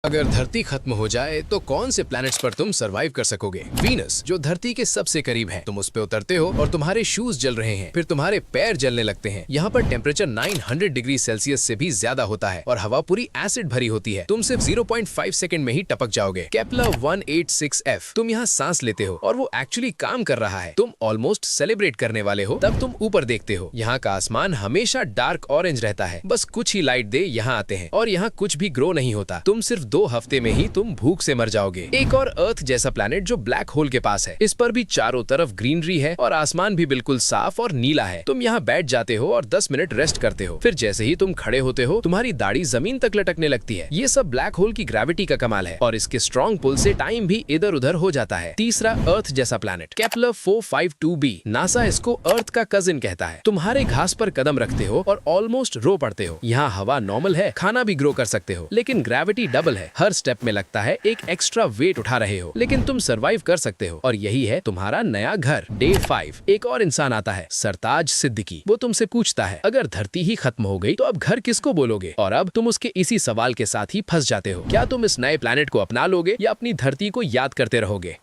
अगर धरती खत्म हो जाए तो कौन से प्लैनेट्स पर तुम सरवाइव कर सकोगे? वीनस, जो धरती के सबसे करीब है। तुम उस पे उतरते हो और तुम्हारे शूज जल रहे हैं, फिर तुम्हारे पैर जलने लगते हैं। यहाँ पर टेम्परेचर 900 डिग्री सेल्सियस से भी ज्यादा होता है और हवा पूरी एसिड भरी होती है। तुम सिर्फ 0.5 सेकंड में ही टपक जाओगे। केपलर 186f, तुम यहाँ सांस लेते हो और वो एक्चुअली काम कर रहा है। तुम ऑलमोस्ट सेलिब्रेट करने वाले हो तब तुम ऊपर देखते हो। यहाँ का आसमान हमेशा डार्क ऑरेंज रहता है। बस कुछ ही लाइट दे यहाँ आते हैं और यहाँ कुछ भी ग्रो नहीं होता। तुम सिर्फ 2 हफ्ते में ही तुम भूख से मर जाओगे। एक और अर्थ जैसा प्लैनेट जो ब्लैक होल के पास है। इस पर भी चारों तरफ ग्रीनरी है और आसमान भी बिल्कुल साफ और नीला है। तुम यहाँ बैठ जाते हो और 10 मिनट रेस्ट करते हो। फिर जैसे ही तुम खड़े होते हो तुम्हारी दाढ़ी जमीन तक लटकने लगती है। ये सब ब्लैक होल की ग्रेविटी का कमाल है और इसके स्ट्रॉन्ग पुल से टाइम भी इधर उधर हो जाता है। तीसरा अर्थ जैसा प्लैनेट केपलर 452b, नासा इसको अर्थ का कजिन कहता है। तुम्हारे घास पर कदम रखते हो और ऑलमोस्ट रो पड़ते हो। यहाँ हवा नॉर्मल है, खाना भी ग्रो कर सकते हो, लेकिन ग्रेविटी डबल है। हर स्टेप में लगता है एक एक्स्ट्रा वेट उठा रहे हो, लेकिन तुम सरवाइव कर सकते हो और यही है तुम्हारा नया घर। डे 5, एक और इंसान आता है, सरताज सिद्दीकी। वो तुमसे पूछता है अगर धरती ही खत्म हो गई तो अब घर किसको बोलोगे? और अब तुम उसके इसी सवाल के साथ ही फंस जाते हो। क्या तुम इस नए प्लैनेट को अपना लोगे या अपनी धरती को याद करते रहोगे?